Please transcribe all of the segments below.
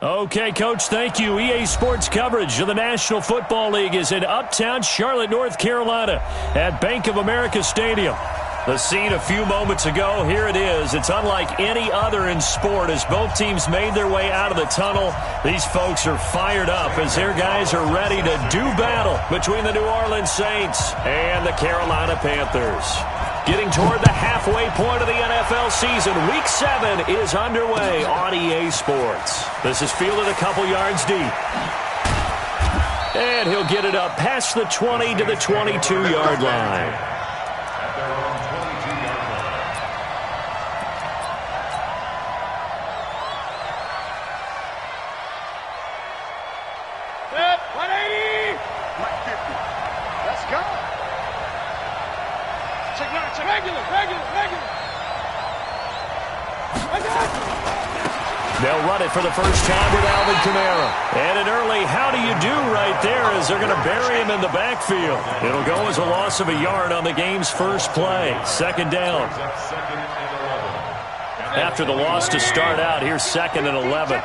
Okay, Coach, thank you. EA Sports coverage of the National Football League is in uptown Charlotte, North Carolina at Bank of America Stadium. The scene a few moments ago, here it is. It's unlike any other in sport as both teams made their way out of the tunnel. These folks are fired up as their guys are ready to do battle between the New Orleans Saints and the Carolina Panthers. Getting toward the halfway point of the NFL season, Week 7 is underway on EA Sports. This is fielded a couple yards deep. And he'll get it up past the 20 to the 22-yard line. Set, 180! Mike 50. Let's go. Check nine, check regular. They'll run it for the first time with Alvin Kamara. And an early how do you do right there as they're going to bury him in the backfield. It'll go as a loss of a yard on the game's first play. Second down. After the loss to start out, here's 2nd and 11.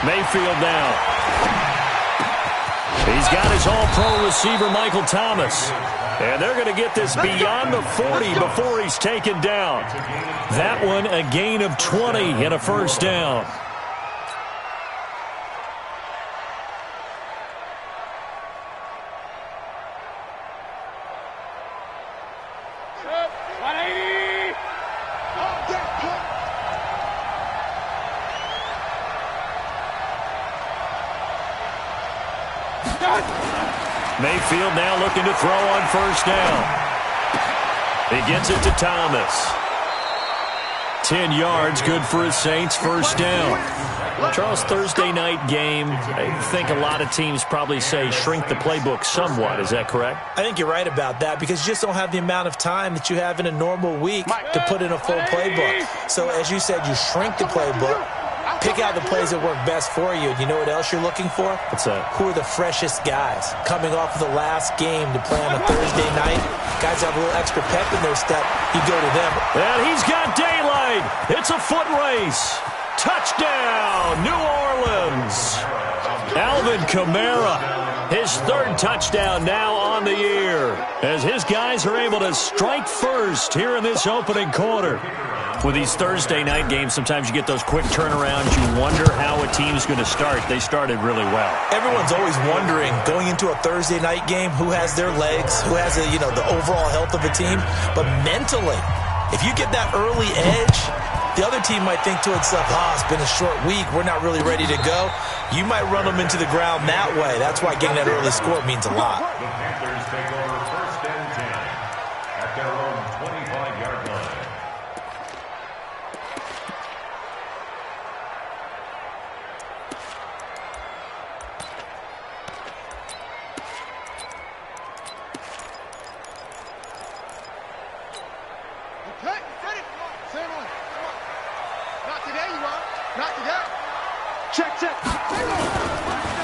Mayfield now. He's got his all-pro receiver, Michael Thomas. And they're going to get this beyond the 40 before he's taken down. That one, a gain of 20 and a first down. Mayfield now looking to throw on first down. He gets it to Thomas. 10 yards, good for his Saints, first down. Charles, Thursday night game, I think a lot of teams probably say shrink the playbook somewhat. Is that correct? I think you're right about that because you just don't have the amount of time that you have in a normal week to put in a full playbook. So as you said, you shrink the playbook. Pick out the plays that work best for you. You know what else you're looking for? What's that? Who are the freshest guys coming off of the last game to play on a Thursday night? Guys have a little extra pep in their step. You go to them. And he's got daylight. It's a foot race. Touchdown, New Orleans. Alvin Kamara, his 3rd touchdown now on the year as his guys are able to strike first here in this opening quarter. With these Thursday night games, sometimes you get those quick turnarounds. You wonder how a team's going to start. They started really well. Everyone's always wondering, going into a Thursday night game, who has their legs, who has the overall health of the team. But mentally, if you get that early edge, the other team might think to itself, it's been a short week. We're not really ready to go. You might run them into the ground that way. That's why getting that early score means a lot. The Panthers take over 1st and 10 at their own 25-yard line.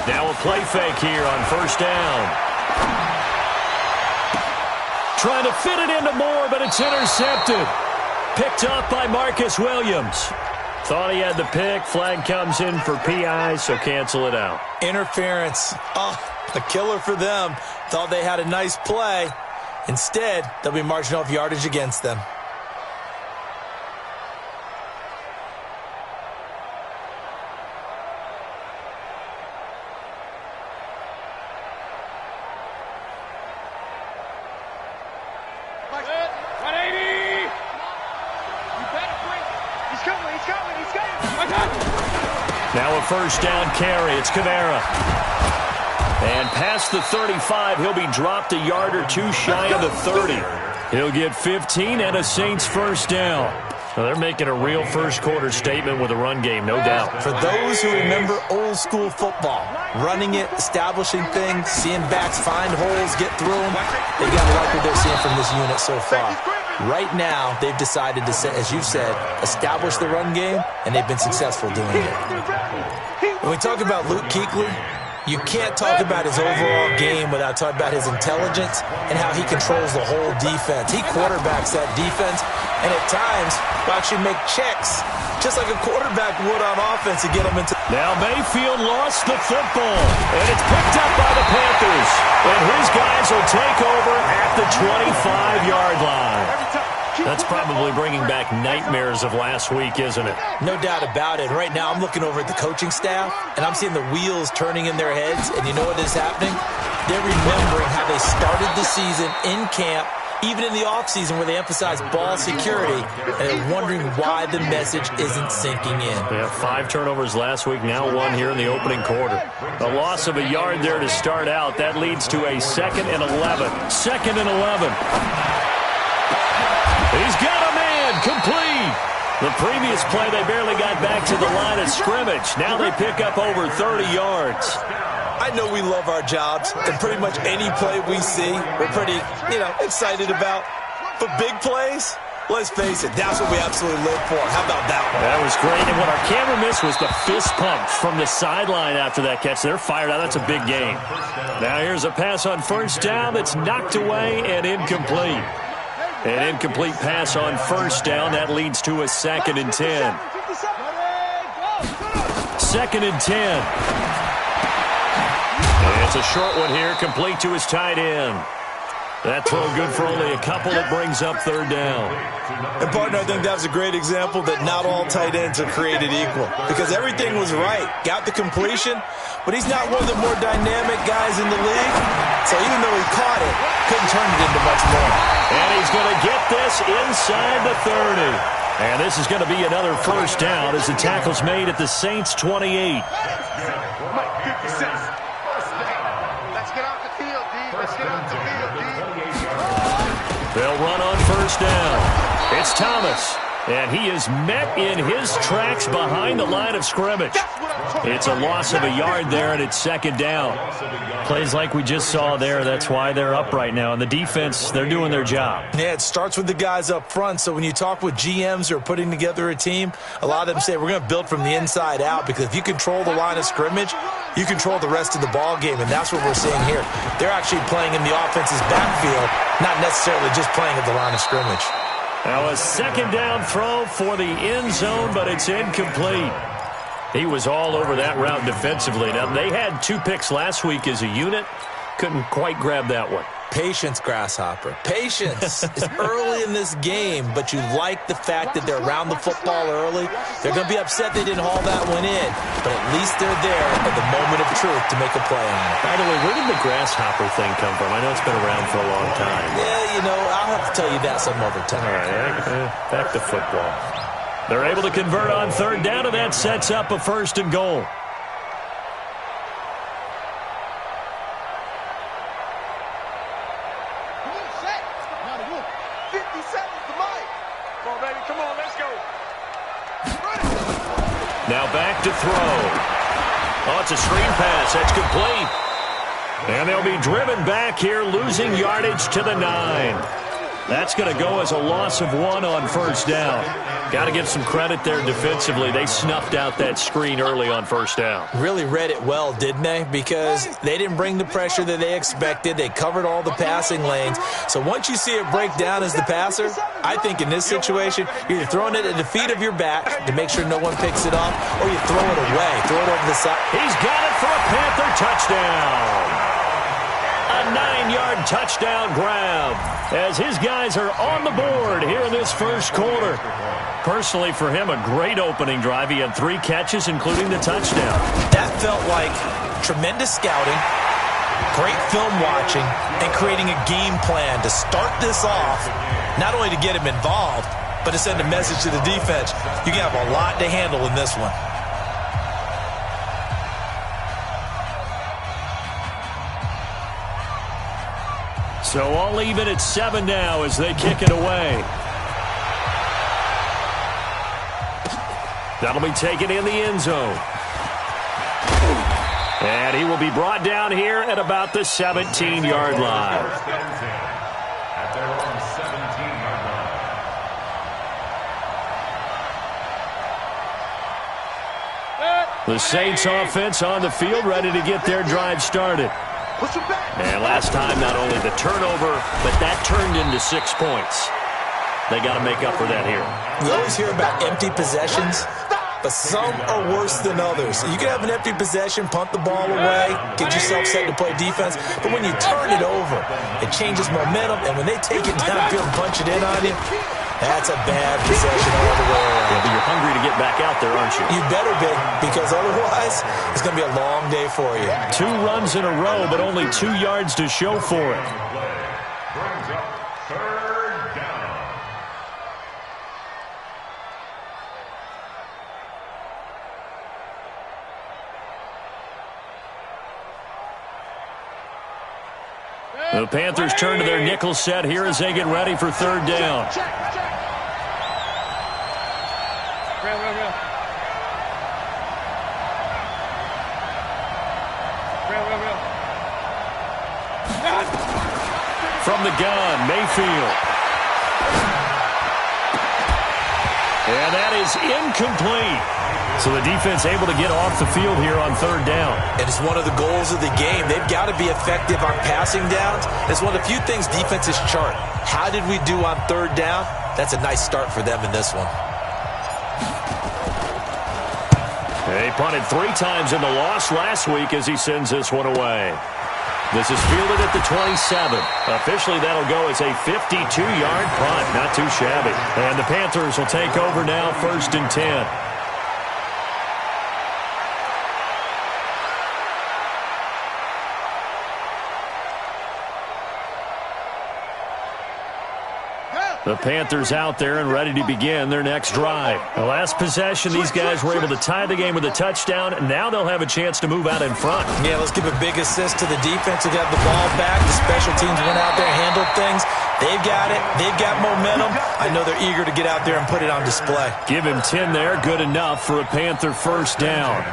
Now a play fake here on first down. Trying to fit it into Moore, but it's intercepted. Picked up by Marcus Williams. Thought he had the pick. Flag comes in for PI, so cancel it out. Interference. A killer for them. Thought they had a nice play. Instead, they'll be marching off yardage against them. Now a first down carry. It's Kamara. And past the 35, he'll be dropped a yard or two shy of the 30. He'll get 15 and a Saints first down. Well, they're making a real first-quarter statement with a run game, no doubt. For those who remember old-school football, running it, establishing things, seeing backs find holes, get through them, they got to like what they're seeing from this unit so far. Right now, they've decided to, as you said, establish the run game, and they've been successful doing it. When we talk about Luke Kuechly, you can't talk about his overall game without talking about his intelligence and how he controls the whole defense. He quarterbacks that defense, and at times will actually make checks just like a quarterback would on offense to get them into. Now Mayfield lost the football, and it's picked up by the Panthers. And his guys will take over at the 25-yard line. That's probably bringing back nightmares of last week, isn't it? No doubt about it. Right now I'm looking over at the coaching staff, and I'm seeing the wheels turning in their heads, and you know what is happening? They're remembering how they started the season in camp, even in the offseason where they emphasized ball security, and they're wondering why the message isn't sinking in. They had 5 turnovers last week, now 1 here in the opening quarter. A loss of a yard there to start out. That leads to a 2nd and 11. 2nd and 11. He's got a man, complete. The previous play, they barely got back to the line of scrimmage. Now they pick up over 30 yards. I know we love our jobs, and pretty much any play we see, we're pretty, excited about. But big plays, let's face it, that's what we absolutely live for. How about that one? That was great, and what our camera missed was the fist pump from the sideline after that catch. They're fired out. That's a big game. Now here's a pass on first down that's knocked away and incomplete. An incomplete pass on first down. That leads to a 2nd and 10. 2nd and 10. And it's a short one here, complete to his tight end. That throw good for only a couple. It brings up 3rd down. And, partner, I think that was a great example that not all tight ends are created equal, because everything was right. Got the completion, but he's not one of the more dynamic guys in the league. So even though he caught it, couldn't turn it into much more. And he's going to get this inside the 30. And this is going to be another first down as the tackle's made at the Saints' 28. They'll run on first down. It's Thomas, and he is met in his tracks behind the line of scrimmage. It's a loss of a yard there, and it's 2nd down. Plays like we just saw there, that's why they're up right now. And the defense, they're doing their job. Yeah, it starts with the guys up front. So when you talk with GMs who are putting together a team, a lot of them say we're going to build from the inside out, because if you control the line of scrimmage, you control the rest of the ball game, and that's what we're seeing here. They're actually playing in the offense's backfield, not necessarily just playing at the line of scrimmage. Now a 2nd down throw for the end zone, but it's incomplete. He was all over that route defensively. Now, they had 2 picks last week as a unit. Couldn't quite grab that one. Patience, Grasshopper. Patience. It's early in this game, but you like the fact that they're around the football early. They're going to be upset they didn't haul that one in, but at least they're there at the moment of truth to make a play on it. By the way, where did the Grasshopper thing come from? I know it's been around for a long time. Yeah, I'll have to tell you that some other time. All right, back to football. They're able to convert on 3rd down, and that sets up a 1st and goal. Now back to throw. Oh, it's a screen pass. That's complete. And they'll be driven back here, losing yardage to the 9. That's going to go as a loss of 1 on first down. Got to give some credit there defensively. They snuffed out that screen early on first down. Really read it well, didn't they? Because they didn't bring the pressure that they expected. They covered all the passing lanes. So once you see it break down as the passer, I think in this situation, you're throwing it at the feet of your back to make sure no one picks it off, or you throw it away, throw it over the side. He's got it for a Panther touchdown. A 9-yard touchdown grab as his guys are on the board here in this first quarter. Personally, for him, a great opening drive. He had 3 catches, including the touchdown. That felt like tremendous scouting, great film watching, and creating a game plan to start this off, not only to get him involved, but to send a message to the defense. You can have a lot to handle in this one. So all even at 7 now as they kick it away. That'll be taken in the end zone. And he will be brought down here at about the 17-yard line. At their own 17-yard line. The Saints offense on the field, ready to get their drive started. And last time, not only the turnover, but that turned into 6 points. They got to make up for that here. We always hear about empty possessions, but some are worse than others. You can have an empty possession, punt the ball away, get yourself set to play defense, but when you turn it over, it changes momentum, and when they take it downfield and punch it in on you, that's a bad possession all the way around. Yeah, but you're hungry to get back out there, aren't you? You better be, because otherwise it's going to be a long day for you. 2 runs in a row, but only 2 yards to show for it. Brings up 3rd down. The Panthers turn to their nickel set here as they get ready for 3rd down. From the gun, Mayfield. And that is incomplete. So the defense able to get off the field here on 3rd down. And it's one of the goals of the game. They've got to be effective on passing downs. It's one of the few things defenses chart. How did we do on 3rd down? That's a nice start for them in this one. They punted 3 times in the loss last week as he sends this one away. This is fielded at the 27. Officially, that'll go as a 52-yard punt. Not too shabby. And the Panthers will take over now, 1st and 10. The Panthers out there and ready to begin their next drive. The last possession, these guys were able to tie the game with a touchdown, and now they'll have a chance to move out in front. Yeah, let's give a big assist to the defense who got the ball back. The special teams went out there, handled things. They've got it. They've got momentum. I know they're eager to get out there and put it on display. Give him 10 there. Good enough for a Panther 1st down.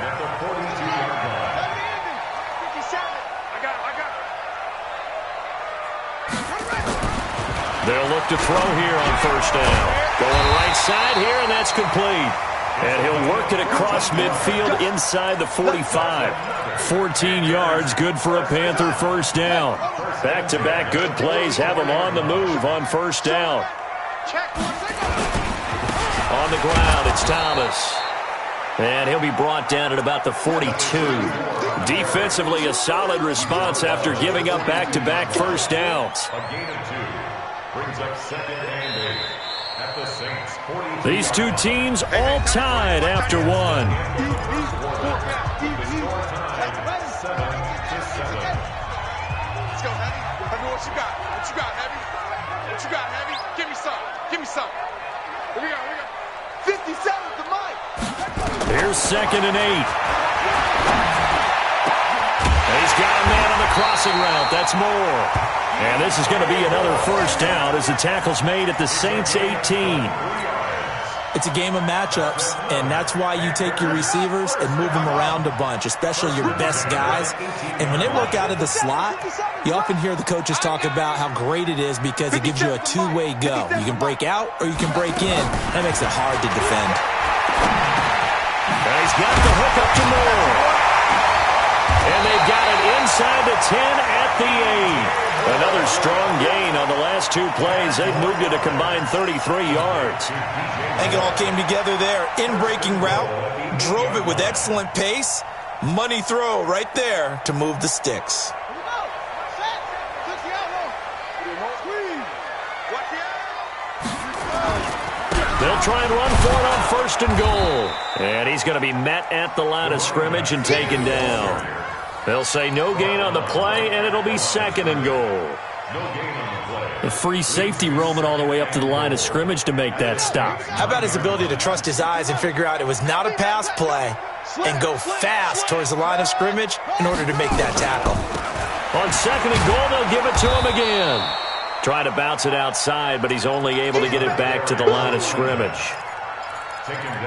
They'll look to throw here on 1st down. Going right side here, and that's complete. And he'll work it across midfield inside the 45. 14 yards, good for a Panther 1st down. Back-to-back good plays have him on the move on 1st down. On the ground, it's Thomas. And he'll be brought down at about the 42. Defensively, a solid response after giving up back-to-back 1st downs. A gain of 2. Brings up 2nd and 8 at the Saints 42. These 2 teams all tied after 1. The score tied 7-7. Let's go, Heavy. Tell me what you got. What you got, Heavy? What you got, Heavy? Give me some. Give me some. Here we go. Here we go. 57's the mic. Here's 2nd and 8. He's got a man on the crossing route. That's Moore. And this is going to be another 1st down as the tackle's made at the Saints 18. It's a game of matchups, and that's why you take your receivers and move them around a bunch, especially your best guys. And when they work out of the slot, you often hear the coaches talk about how great it is because it gives you a 2-way go. You can break out or you can break in. That makes it hard to defend. And he's got the hook up to Moore. And they've got it inside the 10 at the 8. Another strong gain on the last 2 plays. They've moved it a combined 33 yards. I think it all came together there. In-breaking route, drove it with excellent pace. Money throw right there to move the sticks. They'll try and run for it on 1st and goal. And he's going to be met at the line of scrimmage and taken down. They'll say no gain on the play, and it'll be 2nd and goal. No gain on the play. The free safety roaming all the way up to the line of scrimmage to make that stop. How about his ability to trust his eyes and figure out it was not a pass play and go fast towards the line of scrimmage in order to make that tackle? On 2nd and goal, they'll give it to him again. Trying to bounce it outside, but he's only able to get it back to the line of scrimmage.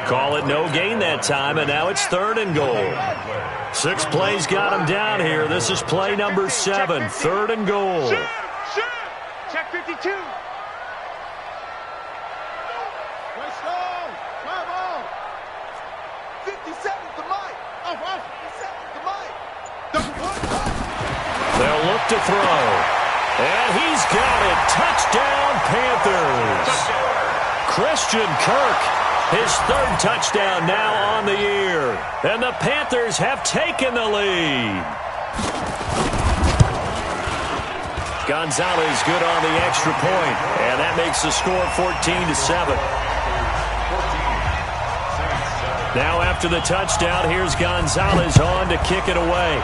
Call it no gain that time, and now it's 3rd and goal. 6 plays got him down here. This is play number 7, 3rd and goal. Check 52. Come on. 57's the mic. 57's the mic. They'll look to throw. And he's got it. Touchdown, Panthers. Christian Kirk. His third touchdown now on the year. And the Panthers have taken the lead. Gonzalez good on the extra point. And that makes the score 14-7. Now after the touchdown, here's Gonzalez on to kick it away.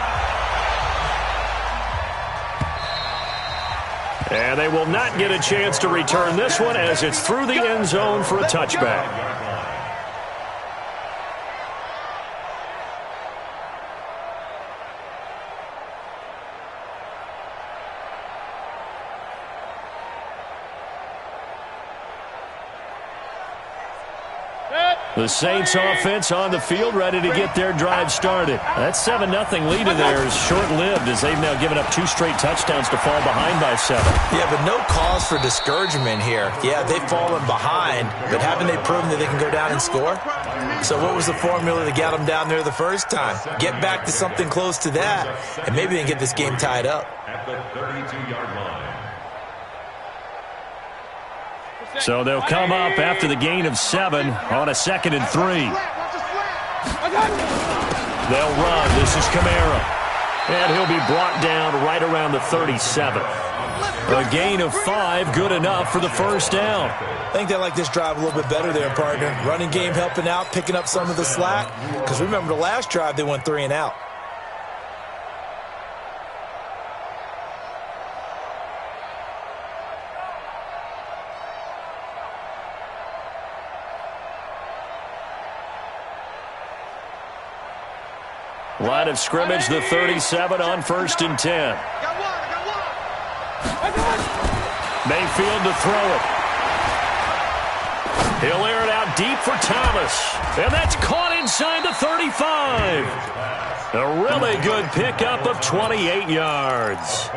And they will not get a chance to return this one as it's through the end zone for a touchback. The Saints offense on the field ready to get their drive started. That 7-0 lead of theirs short-lived as they've now given up 2 straight touchdowns to fall behind by 7. Yeah, but no cause for discouragement here. Yeah, they've fallen behind, but haven't they proven that they can go down and score? So what was the formula to get them down there the first time? Get back to something close to that, and maybe they can get this game tied up. At the 32-yard line. So they'll come up after the gain of 7 on a 2nd and 3. They'll run. This is Kamara. And he'll be brought down right around the 37. A gain of 5, good enough for the first down. I think they like this drive a little bit better there, partner. Running game helping out, picking up some of the slack. Because remember the last drive, they went 3 and out. Line of scrimmage, the 37 on 1st and 10. Mayfield to throw it. He'll air it out deep for Thomas. And that's caught inside the 35. A really good pickup of 28 yards.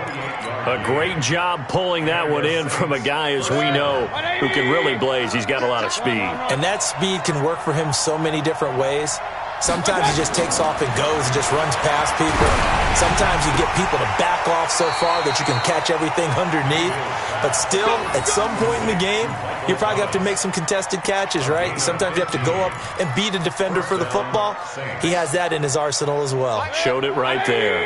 A great job pulling that one in from a guy, as we know, who can really blaze. He's got a lot of speed. And that speed can work for him so many different ways. Sometimes he just takes off and goes and just runs past people. Sometimes you get people to back off so far that you can catch everything underneath. But still, at some point in the game, you probably have to make some contested catches, right? Sometimes you have to go up and beat a defender for the football. He has that in his arsenal as well. Showed it right there.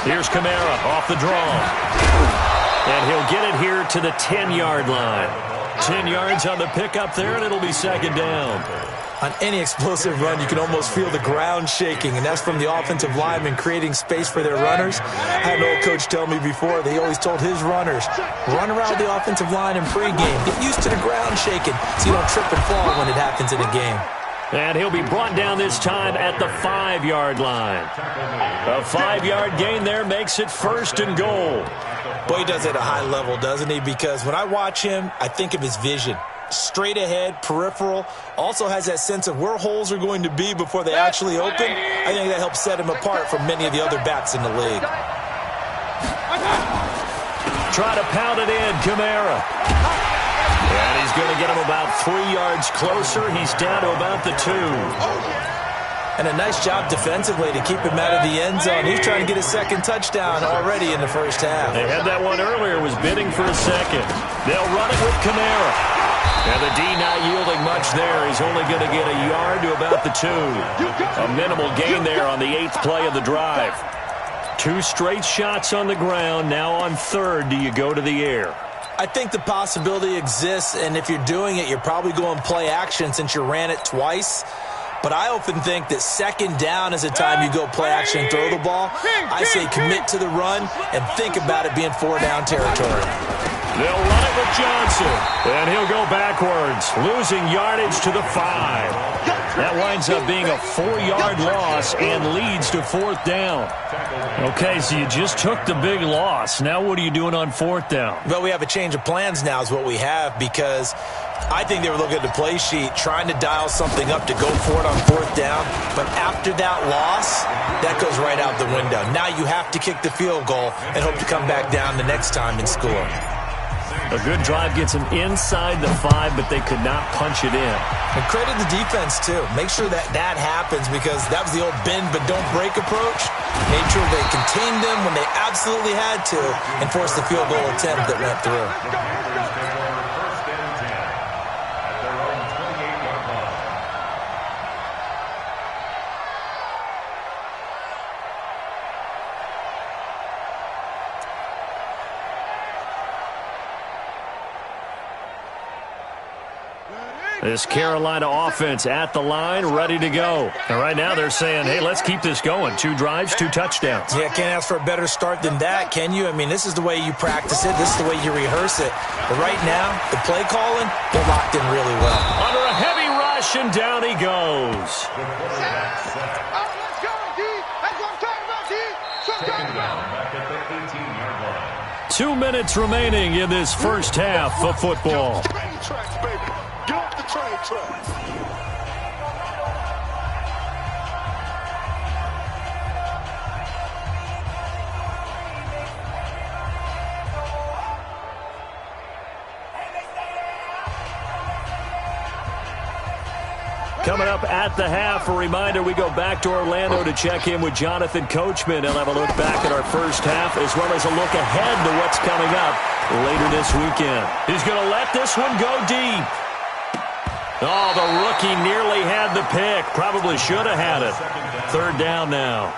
Here's Kamara off the draw. And he'll get it here to the 10-yard line. 10 yards on the pickup there, and it'll be 2nd down. On any explosive run, you can almost feel the ground shaking, and that's from the offensive linemen creating space for their runners. I had an old coach tell me before, they always told his runners, run around the offensive line in pregame. Get used to the ground shaking so you don't trip and fall when it happens in a game. And he'll be brought down this time at the 5-yard line. A 5-yard gain there makes it 1st and goal. Boy, he does it at a high level, doesn't he? Because when I watch him, I think of his vision. Straight ahead, peripheral, also has that sense of where holes are going to be before they actually open. I think that helps set him apart from many of the other backs in the league. Try to pound it in, Kamara. And he's going to get him about 3 yards closer. He's down to about the 2. And a nice job defensively to keep him out of the end zone. He's trying to get his 2nd touchdown already in the first half. They had that one earlier, was bidding for a 2nd. They'll run it with Kamara. And the D not yielding much there. He's only going to get a yard to about the 2. A minimal gain there on the 8th play of the drive. 2 straight shots on the ground. Now on 3rd, do you go to the air? I think the possibility exists, and if you're doing it, you're probably going play action since you ran it twice. But I often think that 2nd down is a time you go play action and throw the ball. I say commit to the run and think about it being 4-down territory. They'll run it with Johnson, and he'll go backwards, losing yardage to the 5. That winds up being a 4-yard loss and leads to 4th down. Okay, so you just took the big loss. Now what are you doing on 4th down? Well, we have a change of plans now is what we have, because I think they were looking at the play sheet, trying to dial something up to go for it on 4th down. But after that loss, that goes right out the window. Now you have to kick the field goal and hope to come back down the next time and score. A good drive gets them inside the 5, but they could not punch it in. And credit the defense, too. Make sure that that happens, because that was the old bend but don't break approach. Made sure they contained them when they absolutely had to and forced the field goal attempt that went through. First and 10 at their own 28-yard line. This Carolina offense at the line, ready to go. And right now they're saying, hey, let's keep this going. 2 drives, 2 touchdowns. Yeah, can't ask for a better start than that, can you? I mean, this is the way you practice it. This is the way you rehearse it. But right now, the play calling, they're locked in really well. Under a heavy rush, and down he goes. Let's go, D. That's what I'm talking about, D. Taken down back at the 18-yard line. 2 minutes remaining in this first half of football. Train tracks, baby. Get off the train tracks. Coming up at the half, a reminder, we go back to Orlando to check in with Jonathan Coachman. He'll have a look back at our first half as well as a look ahead to what's coming up later this weekend. He's going to let this one go deep. Oh, the rookie nearly had the pick. Probably should have had it. 3rd down now.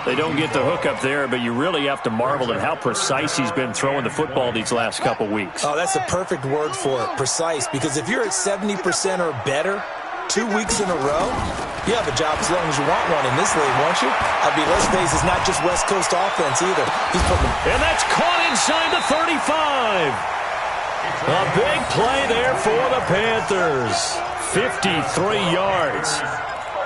They don't get the hook up there, but you really have to marvel at how precise he's been throwing the football these last couple weeks. Oh, that's a perfect word for it, precise, because if you're at 70% or better 2 weeks in a row, you have a job as long as you want one in this league, won't you? I mean, let's face it, it's not just West Coast offense either. He's putting them. And that's caught inside the 35. A big play there for the Panthers. 53 yards.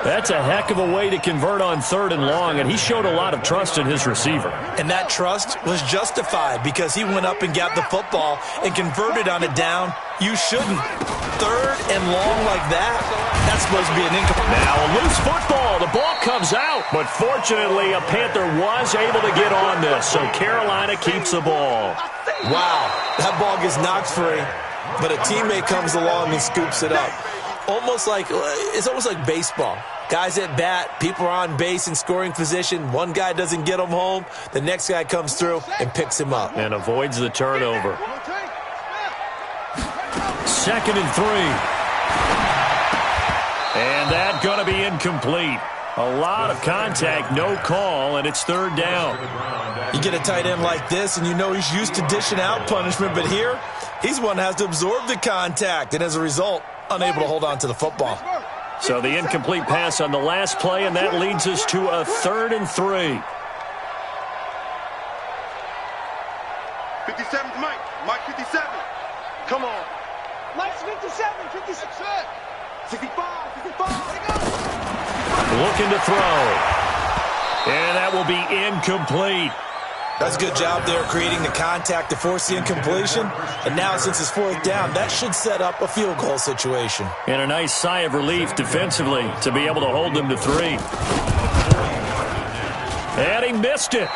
That's a heck of a way to convert on 3rd and long, and he showed a lot of trust in his receiver. And that trust was justified because he went up and got the football and converted on a down. You shouldn't. 3rd and long like that, that's supposed to be an incomplete. Now a loose football. The ball comes out, but fortunately a Panther was able to get on this, so Carolina keeps the ball. Wow, that ball gets knocked free, but a teammate comes along and scoops it up. It's almost like baseball. Guys at bat, people are on base in scoring position. One guy doesn't get him home. The next guy comes through and picks him up. And avoids the turnover. 2nd and 3. And that's going to be incomplete. A lot of contact, no call, and it's 3rd down. You get a tight end like this, and you know he's used to dishing out punishment, but here, he's one that has to absorb the contact, and as a result, unable to hold on to the football. So the incomplete pass on the last play, and that leads us to a 3rd and 3. 57's Mike. Mike 57. Come on. Mike's 57. 56. 65. 65. Looking to throw. And that will be incomplete. That's a good job there creating the contact to force the incompletion. And now since it's 4th down, that should set up a field goal situation. And a nice sigh of relief defensively to be able to hold them to 3. And he missed it.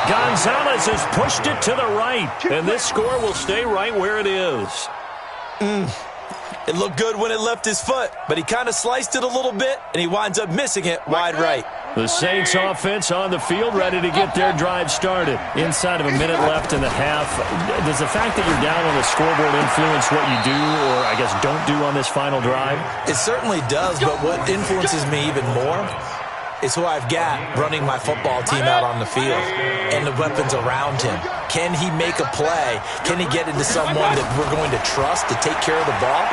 Gonzalez has pushed it to the right. And this score will stay right where it is. It looked good when it left his foot, but he kind of sliced it a little bit, and he winds up missing it wide right. The Saints offense on the field, ready to get their drive started. Inside of a minute left in the half. Does the fact that you're down on the scoreboard influence what you do, or I guess don't do on this final drive? It certainly does, but what influences me even more is who I've got running my football team out on the field and the weapons around him. Can he make a play? Can he get into someone that we're going to trust to take care of the ball?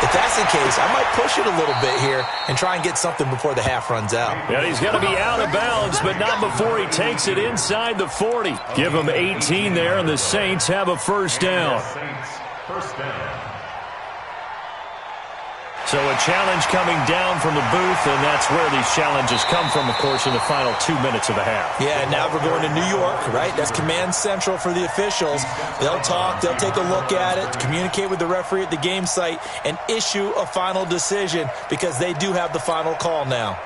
If that's the case, I might push it a little bit here and try and get something before the half runs out. Yeah, he's going to be out of bounds, but not before he takes it inside the 40. Give him 18 there, and the Saints have a 1st down. First down. So a challenge coming down from the booth, and that's where these challenges come from, of course, in the final 2 minutes of the half. Yeah, now we're going to New York, right? That's command central for the officials. They'll talk, they'll take a look at it, communicate with the referee at the game site, and issue a final decision because they do have the final call now.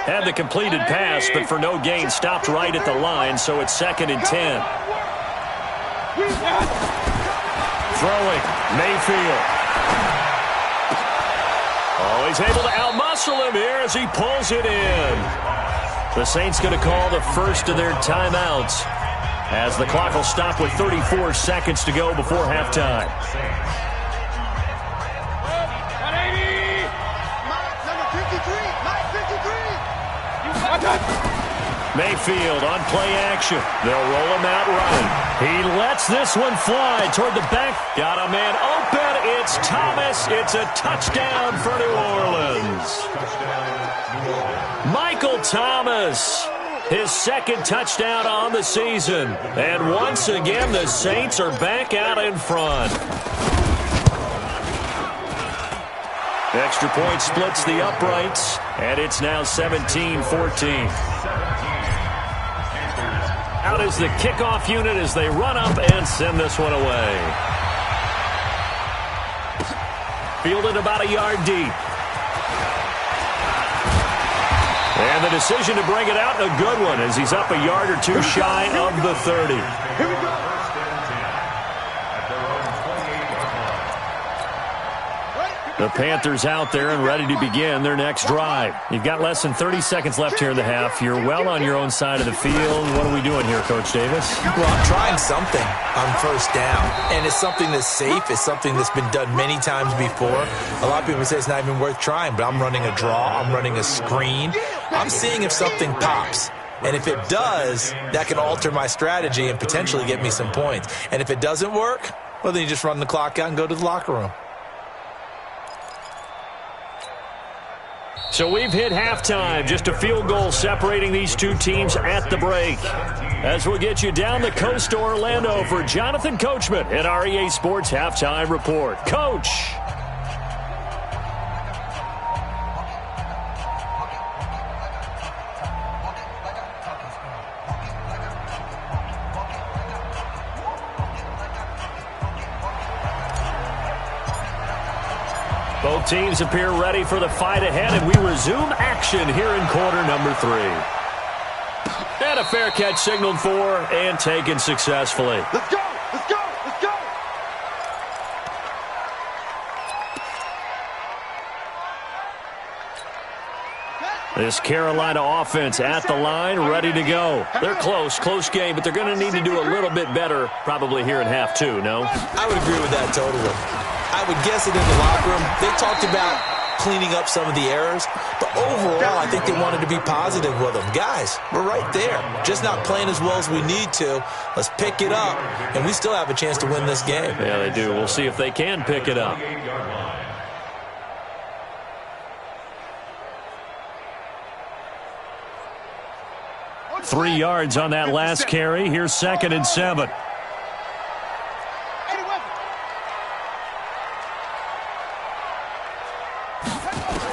Had the completed pass, but for no gain, stopped right at the line, so it's 2nd and 10. Throwing, Mayfield. Oh, he's able to outmuscle him here as he pulls it in. The Saints going to call the first of their timeouts as the clock will stop with 34 seconds to go before halftime. Mayfield on play action. They'll roll him out running. He lets this one fly toward the back. Got a man open. It's Thomas. It's a touchdown for New Orleans. Michael Thomas, his second touchdown on the season. And once again, the Saints are back out in front. Extra point splits the uprights, and it's now 17-14. Out is the kickoff unit as they run up and send this one away. Fielded about a yard deep. And the decision to bring it out, a good one, as he's up a yard or two shy of the 30. Here we go. The Panthers out there and ready to begin their next drive. You've got less than 30 seconds left here in the half. You're well on your own side of the field. What are we doing here, Coach Davis? Well, I'm trying something on first down, and it's something that's safe. It's something that's been done many times before. A lot of people say it's not even worth trying, but I'm running a draw. I'm running a screen. I'm seeing if something pops. And if it does, that can alter my strategy and potentially get me some points. And if it doesn't work, well, then you just run the clock out and go to the locker room. So we've hit halftime, just a field goal separating these two teams at the break. As we'll get you down the coast to Orlando for Jonathan Coachman at our EA Sports Halftime Report. Coach. Both teams appear ready for the fight ahead, and we resume action here in quarter number 3. And a fair catch signaled for and taken successfully. Let's go! Let's go! Let's go! This Carolina offense at the line, ready to go. They're close game, but they're going to need to do a little bit better probably here in half 2, no? I would agree with that totally. I would guess it in the locker room. They talked about cleaning up some of the errors, but overall, I think they wanted to be positive with them. Guys, we're right there. Just not playing as well as we need to. Let's pick it up, and we still have a chance to win this game. Yeah, they do. We'll see if they can pick it up. 3 yards on that last carry. Here's 2nd and 7.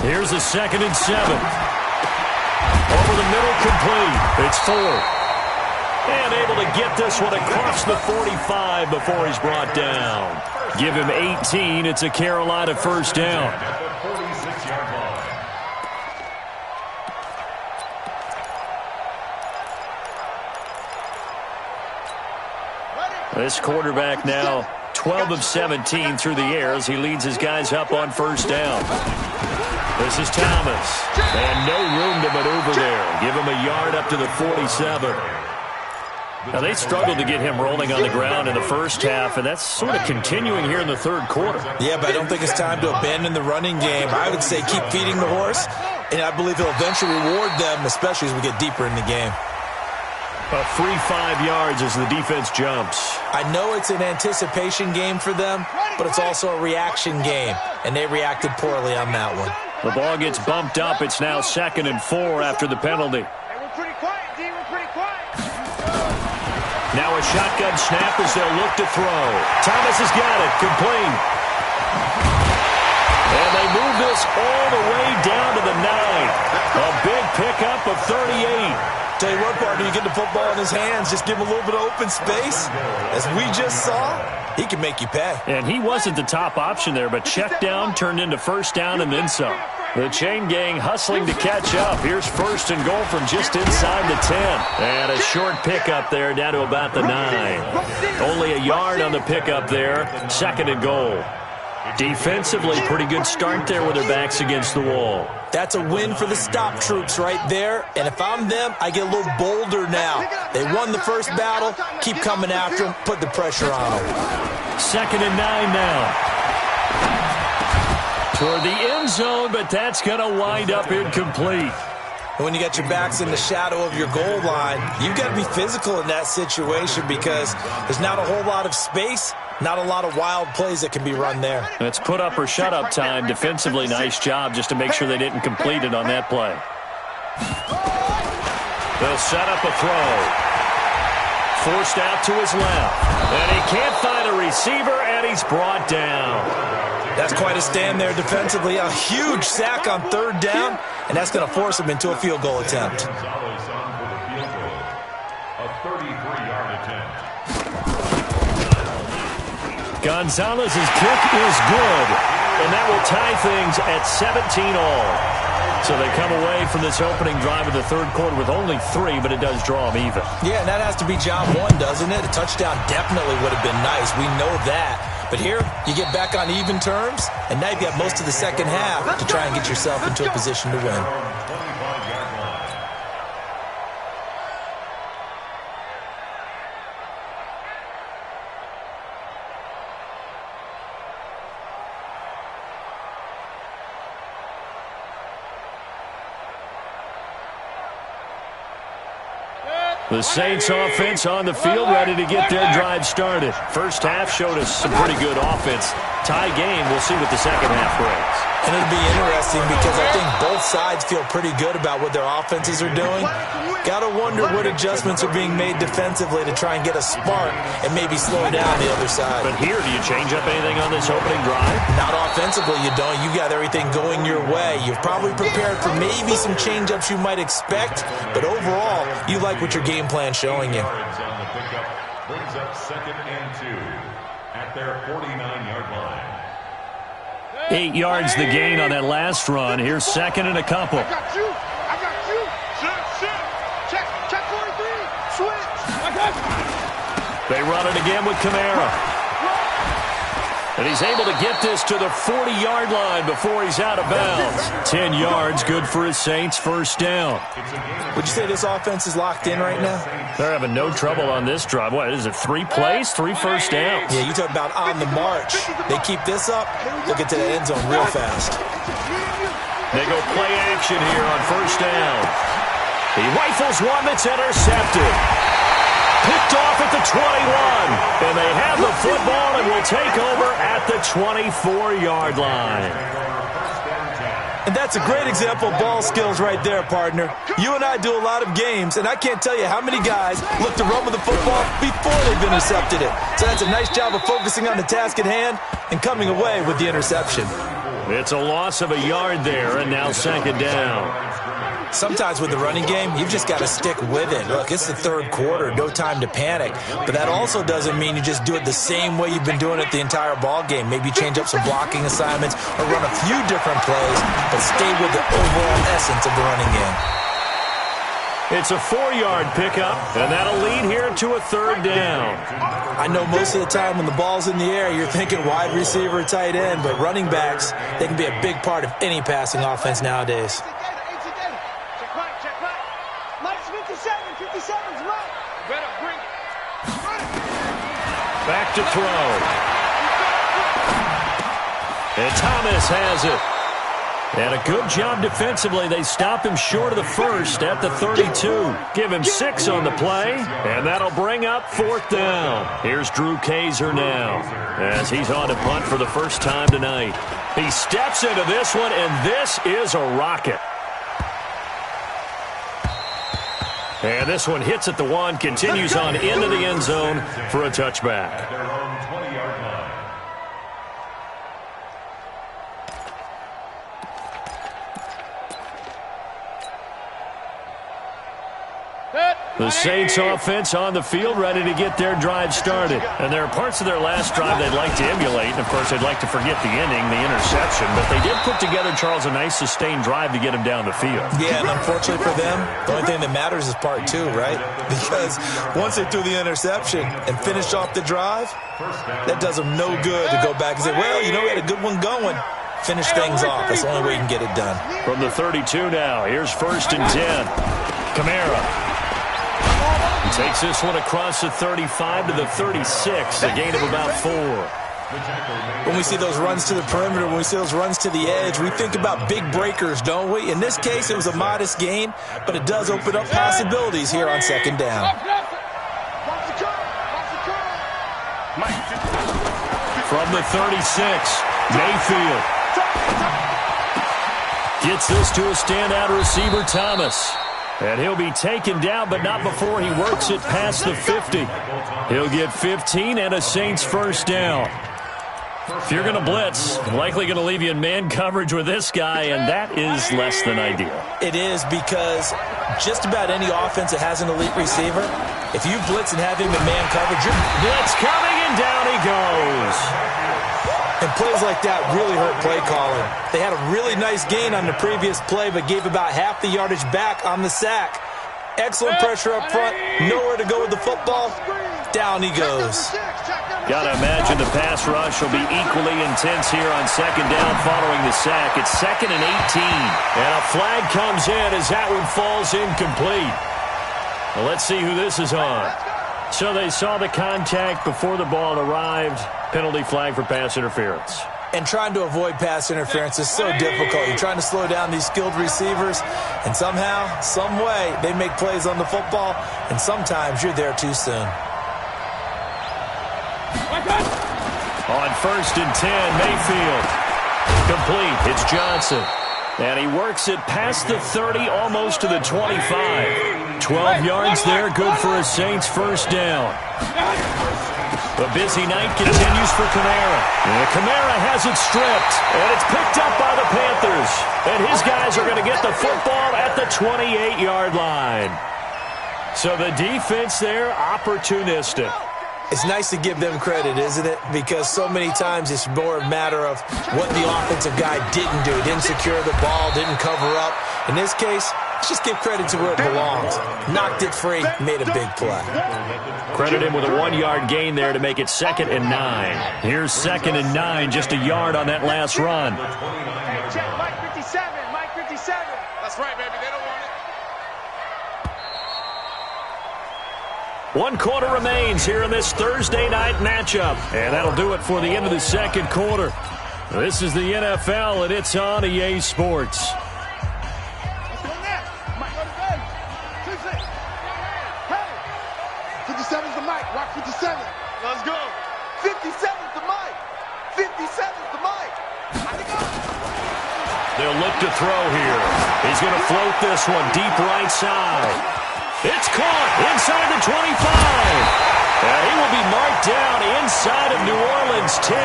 Here's a 2nd and 7. Over the middle, complete. It's 4. And able to get this one across the 45 before he's brought down. Give him 18. It's a Carolina first down. This quarterback now 12 of 17 through the air as he leads his guys up on first down. This is Thomas. And no room to maneuver there. Give him a yard up to the 47. Now, they struggled to get him rolling on the ground in the first half, and that's sort of continuing here in the third quarter. Yeah, but I don't think it's time to abandon the running game. I would say keep feeding the horse, and I believe he'll eventually reward them, especially as we get deeper in the game. A free 5 yards as the defense jumps. I know it's an anticipation game for them, but it's also a reaction game, and they reacted poorly on that one. The ball gets bumped up. It's now 2nd and 4 after the penalty. Hey, we're pretty quiet, D. We're pretty quiet. Now a shotgun snap as they'll look to throw. Thomas has got it. Complete. And they move this all the way down to the 9. A big pickup of 38. Tell you what, partner, you get the football in his hands, just give him a little bit of open space. As we just saw, he can make you pay. And he wasn't the top option there, but check down turned into first down and then some. The chain gang hustling to catch up. Here's 1st and goal from just inside the 10. And a short pickup there down to about the 9. Only a yard on the pickup there. 2nd and goal. Defensively, pretty good start there with their backs against the wall. That's a win for the stop troops right there. And if I'm them, I get a little bolder now. They won the first battle. Keep coming after them. Put the pressure on them. 2nd and 9 now. Toward the end zone, but that's going to wind up incomplete. When you got your backs in the shadow of your goal line, you've got to be physical in that situation because there's not a whole lot of space, not a lot of wild plays that can be run there. It's put up or shut up time. Defensively, nice job just to make sure they didn't complete it on that play. They'll set up a throw. Forced out to his left. And he can't find a receiver, and he's brought down. That's quite a stand there defensively. A huge sack on 3rd down, and that's going to force him into a field goal attempt. A 33-yard attempt. Gonzalez's kick is good, and that will tie things at 17-all. So they come away from this opening drive of the 3rd quarter with only 3, but it does draw them even. Yeah, and that has to be job 1, doesn't it? A touchdown definitely would have been nice. We know that. But here, you get back on even terms, and now you've got most of the second half to try and get yourself into a position to win. The Saints offense on the field, ready to get their drive started. First half showed us some pretty good offense. Tie game, we'll see what the second half brings. And it'll be interesting because I think both sides feel pretty good about what their offenses are doing. Got to wonder what adjustments are being made defensively to try and get a spark and maybe slow down the other side. But here, do you change up anything on this opening drive? Not offensively, you don't. You got everything going your way. You've probably prepared for maybe some change-ups you might expect, but overall, you like what your game plan's showing you. On the pickup brings up 2nd and 2 at their 49-yard line. 8 yards the gain on that last run. Here's 2nd and a couple. I got you. Check 43. Switch. They run it again with Kamara. And he's able to get this to the 40-yard line before he's out of bounds. 10 yards, good for his Saints, 1st down. Would you say this offense is locked in right now? They're having no trouble on this drive. What is it, 3 plays, 3 first downs? Yeah, you talk about on the march. They keep this up, they'll get to the end zone real fast. They go play action here on 1st down. He rifles one that's intercepted. Picked off at the 21. And they have the football and will take over at the 24-yard line. And that's a great example of ball skills right there, partner. You and I do a lot of games, and I can't tell you how many guys look to run with the football before they've intercepted it. So that's a nice job of focusing on the task at hand and coming away with the interception. It's a loss of a yard there, and now 2nd down. Sometimes with the running game, you've just got to stick with it. Look, it's the 3rd quarter, no time to panic. But that also doesn't mean you just do it the same way you've been doing it the entire ball game. Maybe change up some blocking assignments or run a few different plays, but stay with the overall essence of the running game. It's a 4-yard pickup, and that'll lead here to a 3rd down. I know most of the time when the ball's in the air, you're thinking wide receiver, tight end, but running backs, they can be a big part of any passing offense nowadays. Back to throw. And Thomas has it. And a good job defensively. They stop him short of the 1st at the 32. Give him 6 on the play, and that'll bring up 4th down. Here's Drew Kaiser now as he's on to punt for the first time tonight. He steps into this one, and this is a rocket. And this one hits at the 1, continues on into the end zone for a touchback. At their own 20-yard line. Set. The Saints offense on the field, ready to get their drive started. And there are parts of their last drive they'd like to emulate. And, of course, they'd like to forget the ending, the interception. But they did put together, Charles, a nice sustained drive to get him down the field. Yeah, and unfortunately for them, the only thing that matters is part two, right? Because once they threw the interception and finished off the drive, that does them no good to go back and say, well, you know, we had a good one going. Finish things off. That's the only way you can get it done. From the 32 now, here's 1st and 10. Kamara. He takes this one across the 35 to the 36, a gain of about 4. When we see those runs to the perimeter, when we see those runs to the edge, we think about big breakers, don't we? In this case, it was a modest gain, but it does open up possibilities here on 2nd down. From the 36, Mayfield gets this to a standout receiver, Thomas. And he'll be taken down, but not before he works it past the 50. He'll get 15 and a Saints 1st down. If you're going to blitz, likely going to leave you in man coverage with this guy, and that is less than ideal. It is, because just about any offense that has an elite receiver, if you blitz and have him in man coverage, blitz coming, and down he goes. And plays like that really hurt play calling. They had a really nice gain on the previous play, but gave about half the yardage back on the sack. Excellent pressure up front. Nowhere to go with the football. Down he goes. Got to imagine the pass rush will be equally intense here on 2nd down following the sack. It's 2nd and 18. And a flag comes in as that one falls incomplete. Well, let's see who this is on. So they saw the contact before the ball arrived. Penalty flag for pass interference. And trying to avoid pass interference is so difficult. You're trying to slow down these skilled receivers, and somehow, some way, they make plays on the football, and sometimes you're there too soon. On 1st and 10, Mayfield. Complete. It's Johnson. And he works it past the 30, almost to the 25. 12 yards there, good for a Saints 1st down. The busy night continues for Kamara. And Kamara has it stripped, and it's picked up by the Panthers. And his guys are going to get the football at the 28-yard line. So the defense there, opportunistic. It's nice to give them credit, isn't it? Because so many times it's more a matter of what the offensive guy didn't do. Didn't secure the ball, didn't cover up. In this case, let's just give credit to where it belongs. Knocked it free, made a big play. Credit him with a 1-yard gain there to make it 2nd and 9. Here's 2nd and 9, just a yard on that last run. Check, Mike 57, Mike 57. That's right, baby, they don't want it. 1 quarter remains here in this Thursday night matchup. And that'll do it for the end of the 2nd quarter. This is the NFL, and it's on EA Sports. Let's go. 57's the mic. 57's the mic. They'll look to throw here. He's going to float this one deep right side. It's caught inside the 25. And he will be marked down inside of New Orleans 10.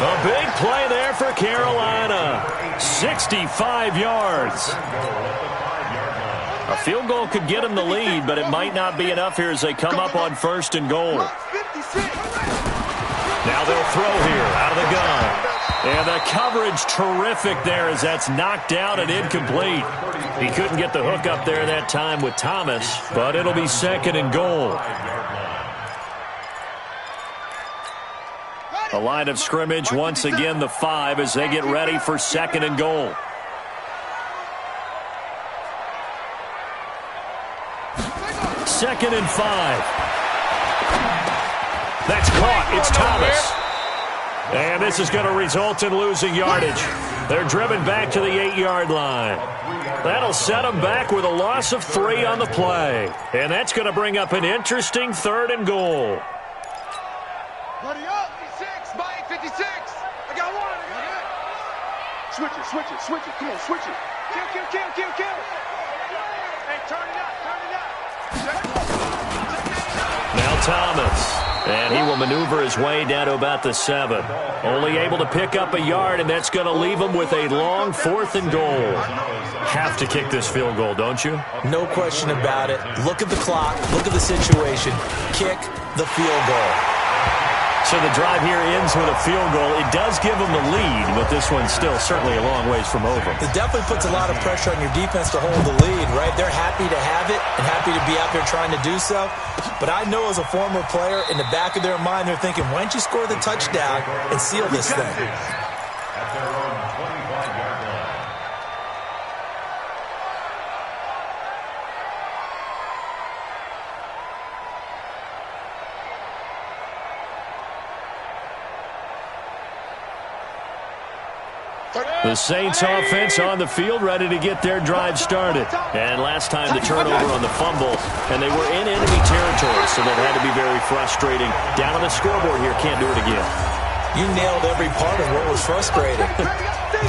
A big play there for Carolina. 65 yards. A field goal could get him the lead, but it might not be enough here as they come up on 1st and goal. Now they'll throw here out of the gun. And the coverage terrific there as that's knocked down and incomplete. He couldn't get the hook up there that time with Thomas, but it'll be 2nd and goal. The line of scrimmage once again the 5 as they get ready for 2nd and goal. Second and 5. That's caught. It's Thomas. And this is going to result in losing yardage. They're driven back to the 8-yard line. That'll set them back with a loss of 3 on the play. And that's going to bring up an interesting 3rd and goal. Buddy up. 56, Mike 56. I got one. Switch it, switch it, switch it. Come on, switch it. Kill, kill, kill, kill, kill. Hey, turn it up, turn it up. Now Thomas. And he will maneuver his way down to about the 7. Only able to pick up a yard, and that's going to leave him with a long 4th and goal. Have to kick this field goal, don't you? No question about it. Look at the clock. Look at the situation. Kick the field goal. So the drive here ends with a field goal. It does give them the lead, but this one's still certainly a long ways from over. It definitely puts a lot of pressure on your defense to hold the lead, right? They're happy to have it and happy to be out there trying to do so. But I know as a former player, in the back of their mind, they're thinking, why don't you score the touchdown and seal this thing? At their own 25-yard line. The Saints offense on the field, ready to get their drive started. And last time the turnover on the fumble, and they were in enemy territory, so that had to be very frustrating. Down on the scoreboard here, can't do it again. You nailed every part of what was frustrating.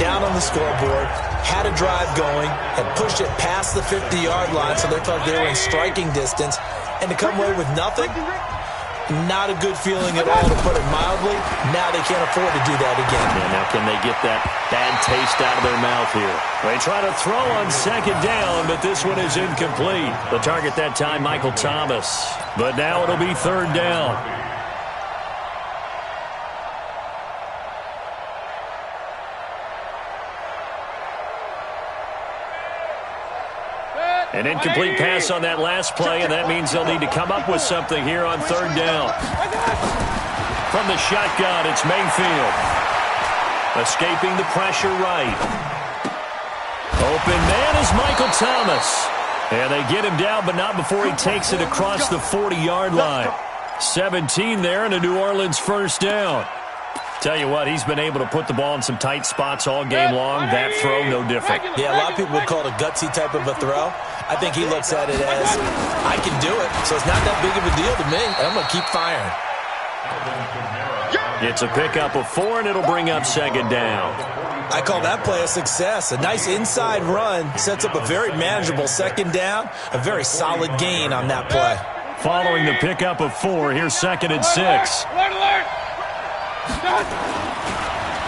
Down on the scoreboard, had a drive going, had pushed it past the 50-yard line, so they felt they were in striking distance, and to come away with nothing, not a good feeling at all, to put it mildly. Now they can't afford to do that again. Yeah, now can they get that bad taste out of their mouth here? They try to throw on 2nd down, but this one is incomplete. The target that time, Michael Thomas. But now it'll be 3rd down. An incomplete pass on that last play, and that means they'll need to come up with something here on 3rd down. From the shotgun, it's Mayfield. Escaping the pressure right. Open man is Michael Thomas. And they get him down, but not before he takes it across the 40-yard line. 17 there and a New Orleans 1st down. Tell you what, he's been able to put the ball in some tight spots all game long. That throw, no different. Yeah, a lot of people would call it a gutsy type of a throw. I think he looks at it as, I can do it, so it's not that big of a deal to me. I'm going to keep firing. It's a pickup of 4, and it'll bring up 2nd down. I call that play a success. A nice inside run sets up a very manageable 2nd down. A very solid gain on that play. Following the pickup of 4, here's 2nd and 6.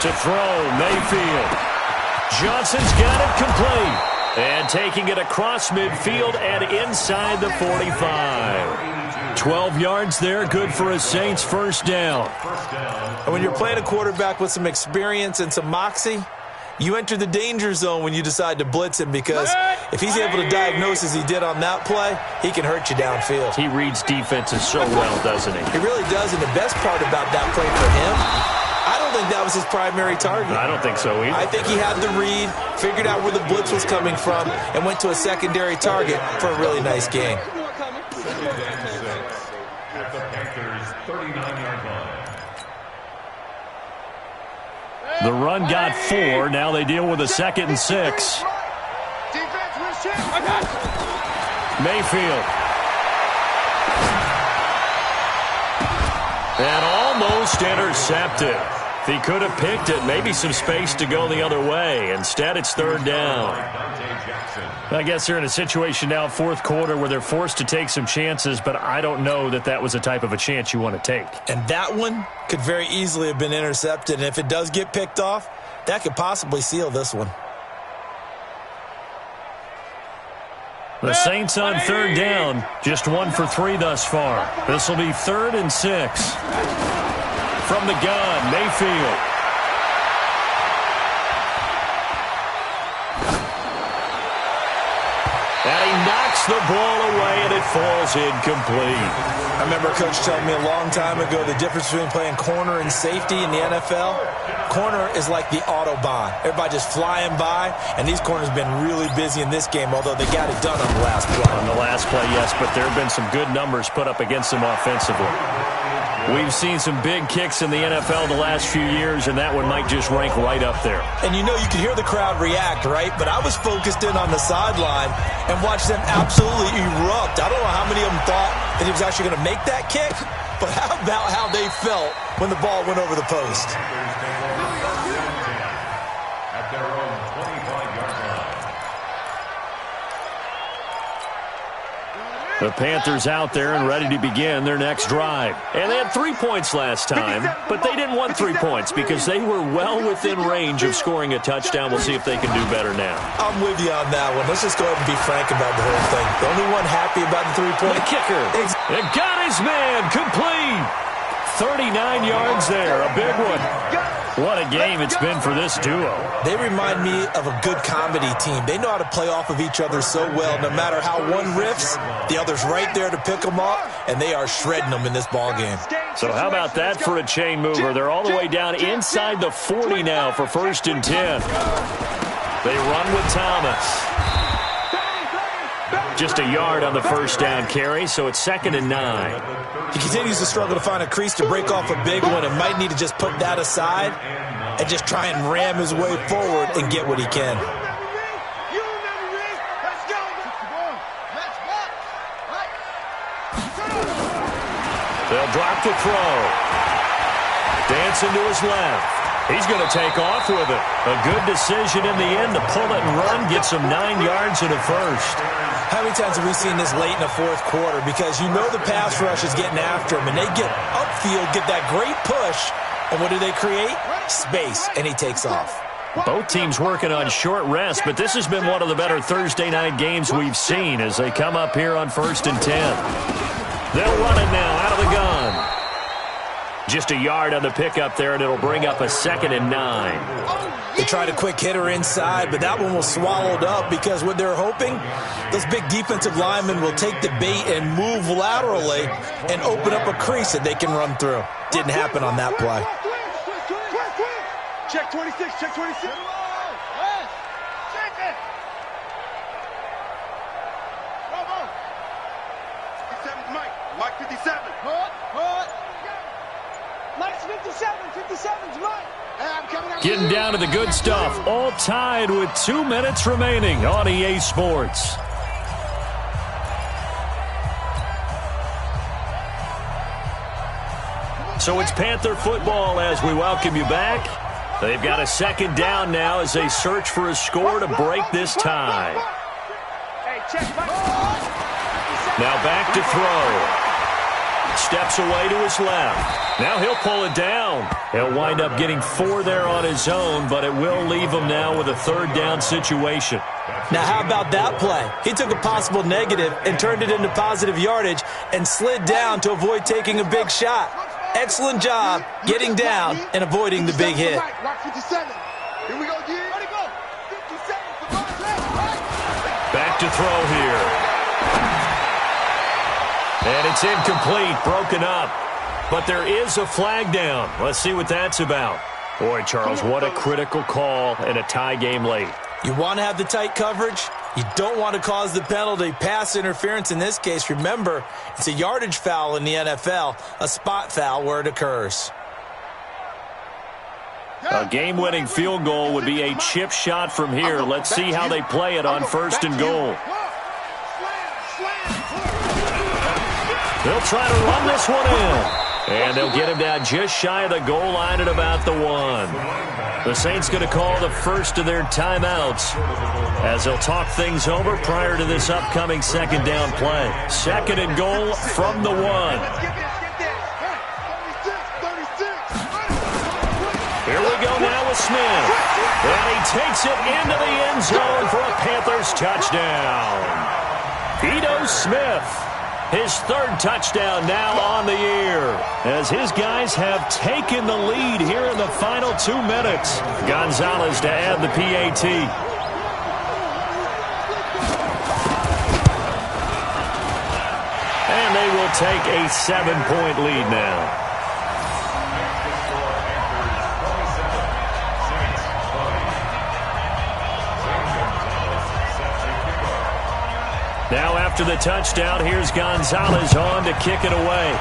To throw, Mayfield. Johnson's got it complete. And taking it across midfield and inside the 45. 12 yards there, good for a Saints 1st down. And when you're playing a quarterback with some experience and some moxie, you enter the danger zone when you decide to blitz him, because if he's able to diagnose as he did on that play, he can hurt you downfield. He reads defenses so well, doesn't he? He really does, and the best part about that play for him, I don't think that was his primary target. I don't think so either. I think he had the read, figured out where the blitz was coming from, and went to a secondary target for a really nice gain. At the Panthers' 39-yard line. The run got 4. Now they deal with a 2nd and 6. Mayfield. And almost intercepted. If he could have picked it, maybe some space to go the other way. Instead, it's 3rd down. I guess they're in a situation now, 4th quarter, where they're forced to take some chances, but I don't know that that was the type of a chance you want to take. And that one could very easily have been intercepted. And if it does get picked off, that could possibly seal this one. The Saints on 3rd down, just 1 for 3 thus far. This will be 3rd and 6. From the gun, Mayfield. And he knocks the ball away, and it falls incomplete. I remember a coach telling me a long time ago the difference between playing corner and safety in the NFL. Corner is like the Autobahn. Everybody just flying by, and these corners have been really busy in this game, although they got it done on the last play. On the last play, yes, but there have been some good numbers put up against them offensively. We've seen some big kicks in the NFL the last few years, and that one might just rank right up there. And you know, you could hear the crowd react, right? But I was focused in on the sideline and watched them absolutely erupt. I don't know how many of them thought that he was actually going to make that kick, but how about how they felt when the ball went over the post? At their own 25-yard line. The Panthers out there and ready to begin their next drive. And they had 3 points last time, but they didn't want 3 points because they were well within range of scoring a touchdown. We'll see if they can do better now. I'm with you on that one. Let's just go ahead and be frank about the whole thing. The only one happy about the 3-point. The kicker. It got his man complete. 39 yards there, a big one. What a game it's been for this duo. They remind me of a good comedy team. They know how to play off of each other so well. No matter how one riffs, the other's right there to pick them up, and they are shredding them in this ball game. So how about that for a chain mover? They're all the way down inside the 40 now for 1st and 10. They run with Thomas. Just a yard on the first down carry, so it's 2nd and 9. He continues to struggle to find a crease to break off a big one and might need to just put that aside and just try and ram his way forward and get what he can. They'll drop to throw. Dancing to his left. He's going to take off with it. A good decision in the end to pull it and run, get some 9 yards and a first. How many times have we seen this late in the fourth quarter? Because you know the pass rush is getting after him, and they get upfield, get that great push, and what do they create? Space, and he takes off. Both teams working on short rest, but this has been one of the better Thursday night games we've seen as they come up here on 1st and 10. They'll run it now out of the gun. Just a yard on the pickup there, and it'll bring up a 2nd and 9. They tried a quick hitter inside, but that one was swallowed up because what they're hoping, those big defensive linemen will take the bait and move laterally and open up a crease that they can run through. Didn't happen on that play. Check 26, check 26. Check it. Bravo. 57's Mike. Mike 57. What? Mike's 57. 57's Mike. Getting down to the good stuff. All tied with 2 minutes remaining on EA Sports. So it's Panther football as we welcome you back. They've got a 2nd down now as they search for a score to break this tie. Now back to throw. Steps away to his left. Now he'll pull it down. He'll wind up getting 4 there on his own, but it will leave him now with a 3rd down situation. Now how about that play? He took a possible negative and turned it into positive yardage and slid down to avoid taking a big shot. Excellent job getting down and avoiding the big hit. Back to throw here. And it's incomplete, broken up. But there is a flag down. Let's see what that's about. Boy, Charles, what a critical call in a tie game late. You want to have the tight coverage. You don't want to cause the penalty. Pass interference in this case, remember, it's a yardage foul in the NFL, a spot foul where it occurs. A game-winning field goal would be a chip shot from here. Let's see how they play it on 1st and goal. They'll try to run this one in. And they'll get him down just shy of the goal line at about the 1. The Saints going to call the first of their timeouts as they'll talk things over prior to this upcoming 2nd down play. 2nd and goal from the 1. Here we go now with Smith. And he takes it into the end zone for a Panthers touchdown. Ito Smith. His 3rd touchdown now on the year as his guys have taken the lead here in the final 2 minutes. Gonzalez to add the PAT. And they will take a 7-point lead now. Now after the touchdown, here's Gonzalez on to kick it away.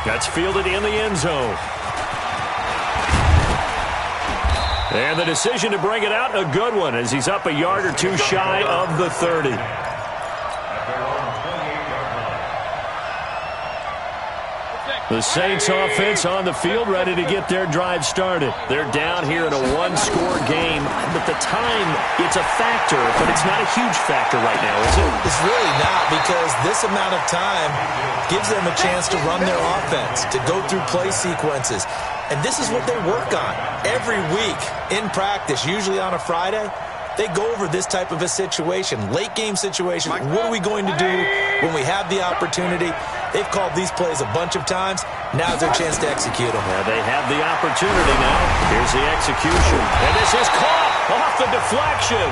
That's fielded in the end zone. And the decision to bring it out, a good one, as he's up a yard or 2 shy of the 30. The Saints offense on the field, ready to get their drive started. They're down here in a one-score game, but the time, it's a factor, but it's not a huge factor right now, is it? It's really not, because this amount of time gives them a chance to run their offense, to go through play sequences. And this is what they work on every week in practice, usually on a Friday. They go over this type of a situation, late-game situation. What are we going to do when we have the opportunity? They've called these plays a bunch of times. Now's their chance to execute them. Yeah, they have the opportunity now. Here's the execution. And this is caught off the deflection.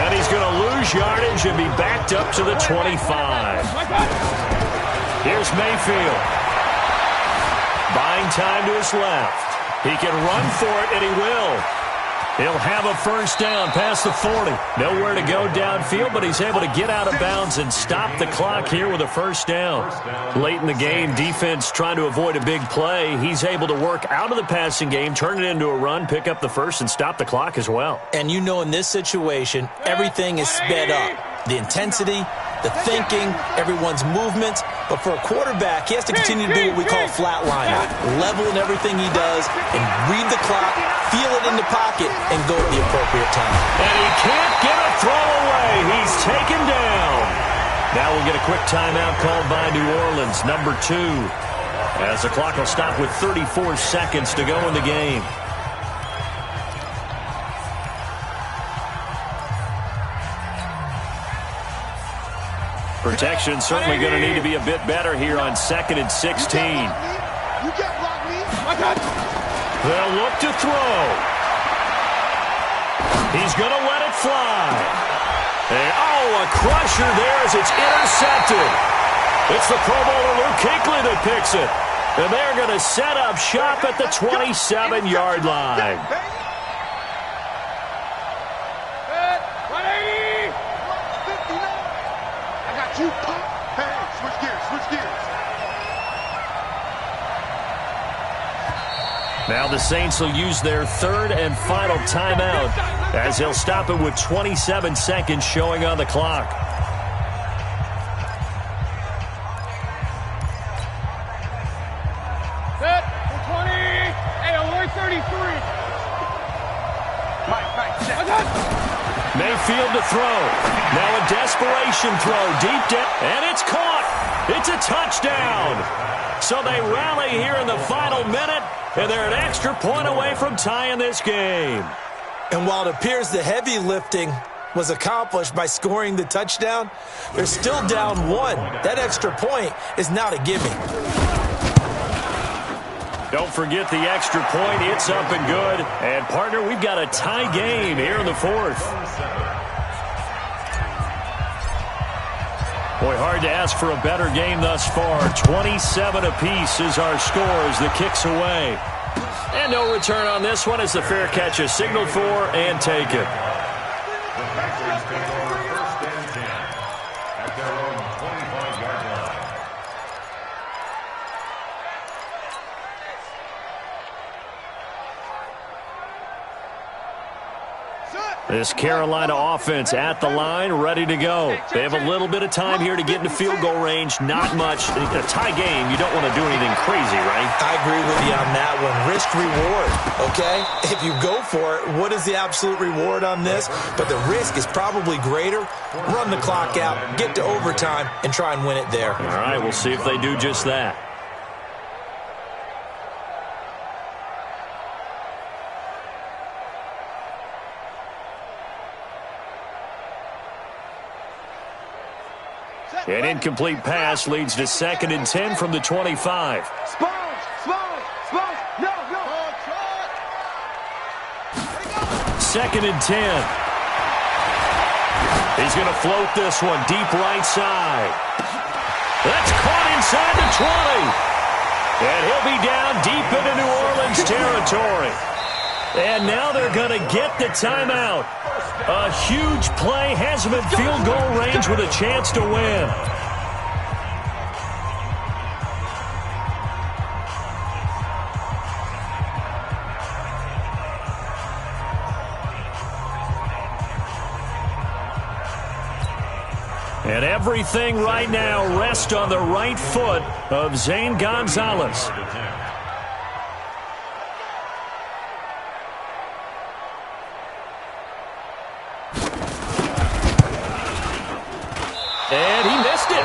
And he's going to lose yardage and be backed up to the 25. Here's Mayfield. Buying time to his left. He can run for it, and he will. He'll have a first down past the 40. Nowhere to go downfield, but he's able to get out of bounds and stop the clock here with a first down. Late in the game, defense trying to avoid a big play. He's able to work out of the passing game, turn it into a run, pick up the first, and stop the clock as well. And you know in this situation, everything is sped up. The intensity, the thinking, everyone's movements. But for a quarterback, he has to continue to do what we call flatliner. Level in everything he does and read the clock, feel it in the pocket, and go at the appropriate time. And he can't get a throw away. He's taken down. Now we'll get a quick timeout called by New Orleans, number 2. As the clock will stop with 34 seconds to go in the game. Protection certainly going to need to be a bit better here on 2nd and 16. You can't block me. I got you. They'll look to throw. He's going to let it fly. And, a crusher there as it's intercepted. It's the Pro Bowler Luke Kuechly that picks it. And they're going to set up shop at the 27-yard line. 180. I got you, pop. Hey, switch gears, switch gears. Now the Saints will use their third and final timeout as they'll stop it with 27 seconds showing on the clock. Set for 20. Hey, only 33. Mike, set. Mayfield to throw. Now a desperation throw deep down, and it's caught. It's a touchdown. So they rally here in the final minute, and they're an extra point away from tying this game. And while it appears the heavy lifting was accomplished by scoring the touchdown, they're still down 1. That extra point is not a gimme. Don't forget the extra point. It's up and good. And, partner, we've got a tie game here in the 4th. Boy, hard to ask for a better game thus far. 27 apiece is our score as the kick's away. And no return on this one as the fair catch is signaled for and taken. The Packers take over 1st and 10 at their own 25-yard line. This Carolina offense at the line, ready to go. They have a little bit of time here to get into field goal range. Not much. In a tie game, you don't want to do anything crazy, right? I agree with you on that one. Risk-reward, okay? If you go for it, what is the absolute reward on this? But the risk is probably greater. Run the clock out, get to overtime, and try and win it there. All right, we'll see if they do just that. An incomplete pass leads to 2nd and 10 from the 25. Sponge, no. 2nd and 10. He's going to float this one deep right side. That's caught inside the 20. And he'll be down deep into New Orleans territory. And now they're going to get the timeout. A huge play, has him in field goal range with a chance to win. And everything right now rests on the right foot of Zane Gonzalez. And he missed it.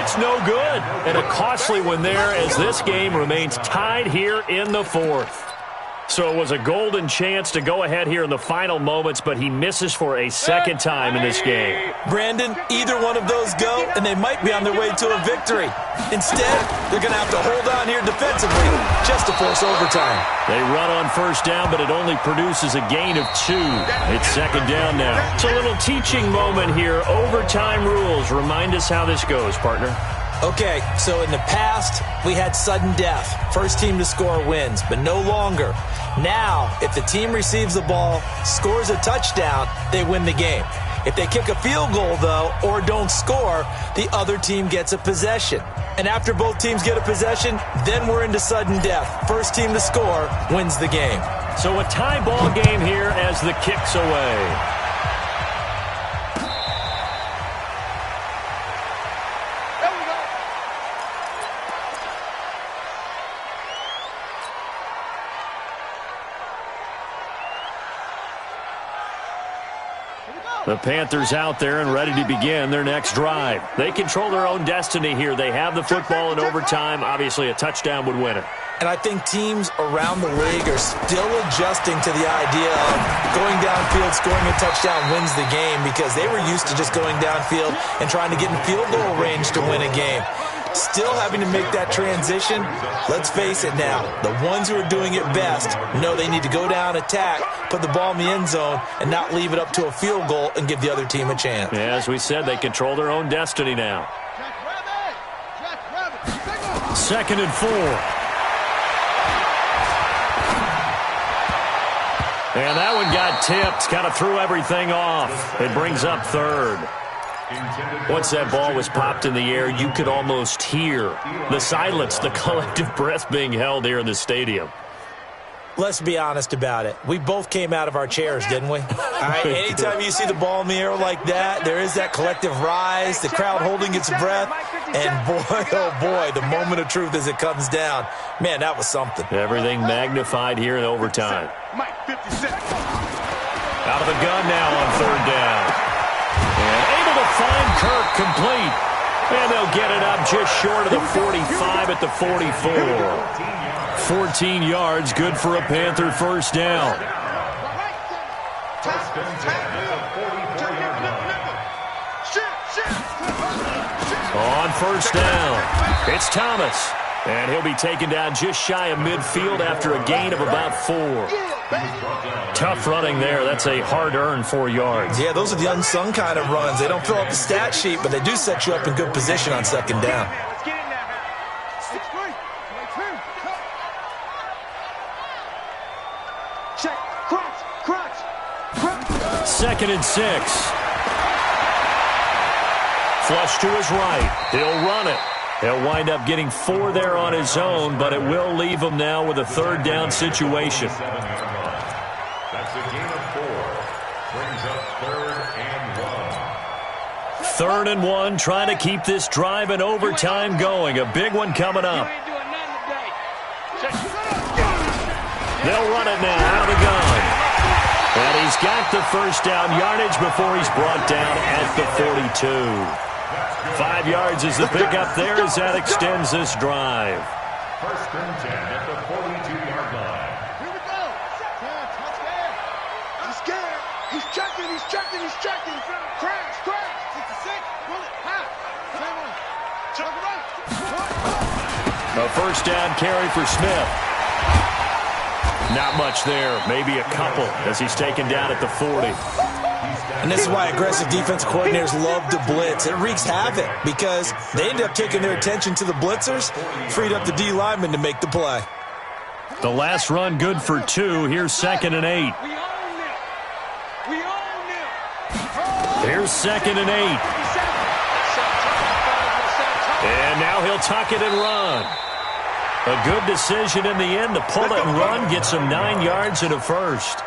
It's no good. And a costly one there as this game remains tied here in the fourth. So it was a golden chance to go ahead here in the final moments, but he misses for a second time in this game. Brandon, either one of those go, and they might be on their way to a victory. Instead, they're going to have to hold on here defensively just to force overtime. They run on first down, but it only produces a gain of 2. It's second down now. It's a little teaching moment here. Overtime rules. Remind us how this goes, partner. Okay, so in the past, we had sudden death. First team to score wins, but no longer. Now, if the team receives the ball, scores a touchdown, they win the game. If they kick a field goal, though, or don't score, the other team gets a possession. And after both teams get a possession, then we're into sudden death. First team to score wins the game. So a tie ball game here as the kick's away. The Panthers out there and ready to begin their next drive. They control their own destiny here. They have the football in overtime. Obviously, a touchdown would win it. And I think teams around the league are still adjusting to the idea of going downfield, scoring a touchdown wins the game because they were used to just going downfield and trying to get in field goal range to win a game. Still having to make that transition. Let's face it now. The ones who are doing it best know they need to go down, attack, put the ball in the end zone, and not leave it up to a field goal and give the other team a chance. Yeah, as we said, they control their own destiny now. Second and 4. And that one got tipped. Kind of threw everything off. It brings up third. Once that ball was popped in the air, you could almost hear the silence, the collective breath being held here in the stadium. Let's be honest about it. We both came out of our chairs, didn't we? All right, anytime you see the ball in the air like that, there is that collective rise, the crowd holding its breath, and boy, oh boy, the moment of truth as it comes down. Man, that was something. Everything magnified here in overtime. Out of the gun now on third down. And able to find Kirk complete. And they'll get it up just short of the 45 at the 44. 14 yards, good for a Panther first down. On first down, it's Thomas. And he'll be taken down just shy of midfield after a gain of about 4. Tough running there. That's a hard-earned 4 yards. Yeah, those are the unsung kind of runs. They don't fill up the stat sheet, but they do set you up in good position on second down. Second and 6. Flush to his right. He'll run it. He'll wind up getting 4 there on his own, but it will leave him now with a third down situation. That's a gain of 4. Brings up Third and 1, trying to keep this drive in overtime going. A big one coming up. They'll run it now out of the gun. And he's got the first down yardage before he's brought down at the 42. 5 yards is the pickup there as that extends this drive. First and 10 at the 42-yard line. Here we go. He's scared. He's checking. He's checking. He's checking. Crash. 66. Pull it. Half. Check it out. A first down carry for Smith. Not much there. Maybe a couple as he's taken down at the 40. And this is why aggressive defense coordinators love to blitz. It wreaks havoc because they end up taking their attention to the blitzers, freed up the D lineman to make the play. The last run good for 2. Here's second and 8. Here's second and 8. And now he'll tuck it and run. A good decision in the end to pull it and run, get some 9 yards and a first.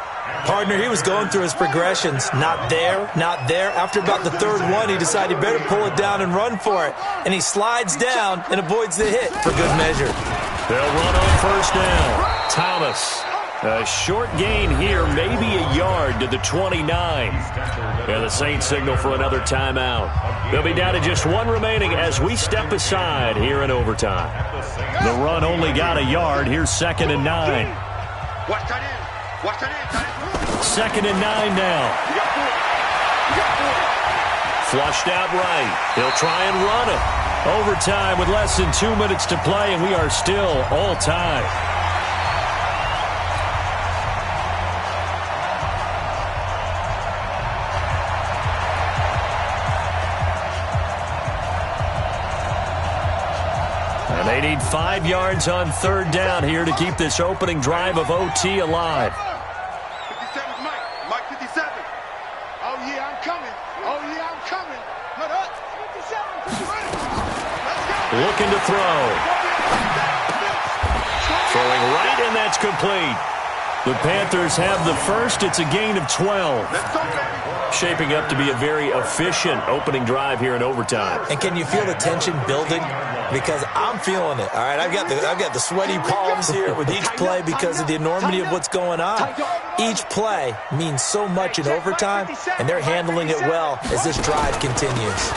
Partner, he was going through his progressions. Not there, not there. After about the third one, he decided he better pull it down and run for it. And he slides down and avoids the hit for good measure. They'll run on first down. Thomas. A short gain here, maybe a yard to the 29. And the Saints signal for another timeout. They'll be down to just one remaining as we step aside here in overtime. The run only got a yard. Here's 2nd and 9. Watch that in. Watch that in. 2nd and 9 now. Flushed out right. He'll try and run it. Overtime with less than 2 minutes to play, and we are still all tied. And they need 5 yards on 3rd down here to keep this opening drive of OT alive. 57's Mike. Mike 57. Oh, yeah, I'm coming. Oh, yeah, I'm coming. Put up. 57. Let's go. Looking to throw. Throwing right, and that's complete. The Panthers have the first. It's a gain of 12. Let's go, baby. Shaping up to be a very efficient opening drive here in overtime. And can you feel the tension building? Because I'm feeling it. All right, I've got the sweaty palms here with each play because of the enormity of what's going on. Each play means so much in overtime, and they're handling it well as this drive continues.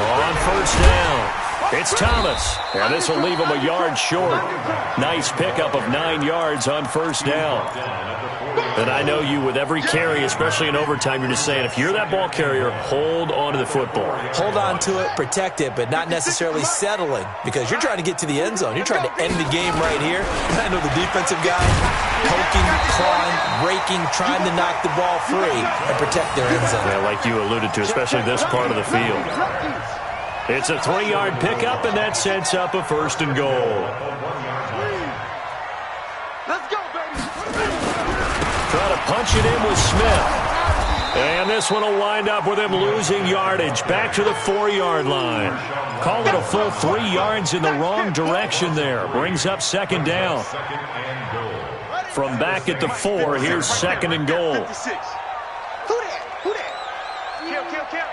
On first down, it's Thomas. And this will leave him a yard short. Nice pickup of 9 yards on first down. And I know you, with every carry, especially in overtime, you're just saying, if you're that ball carrier, hold on to the football. Hold on to it, protect it, but not necessarily settling, because you're trying to get to the end zone. You're trying to end the game right here. And I know the defensive guy poking, clawing, raking, trying to knock the ball free and protect their end zone. Yeah, like you alluded to, especially this part of the field. It's a 3-yard pickup, and that sets up a 1st and goal. Let's go, baby. Trying to punch it in with Smith. And this one will wind up with him losing yardage. Back to the 4-yard line. Call it a full 3 yards in the wrong direction there. Brings up 2nd down. From back at the 4, here's 2nd and goal. 56. Who that? Who that? Kill.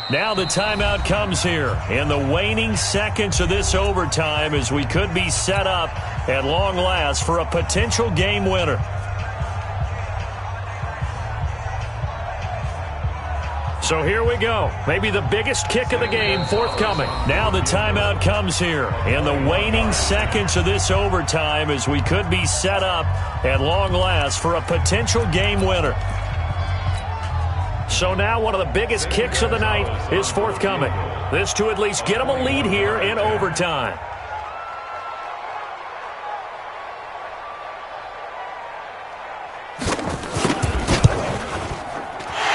Now the timeout comes here in the waning seconds of this overtime as we could be set up at long last for a potential game winner. So here we go. Maybe the biggest kick of the game forthcoming. Now the timeout comes here in the waning seconds of this overtime as we could be set up at long last for a potential game winner. So now one of the biggest kicks of the night is forthcoming. This to at least get them a lead here in overtime.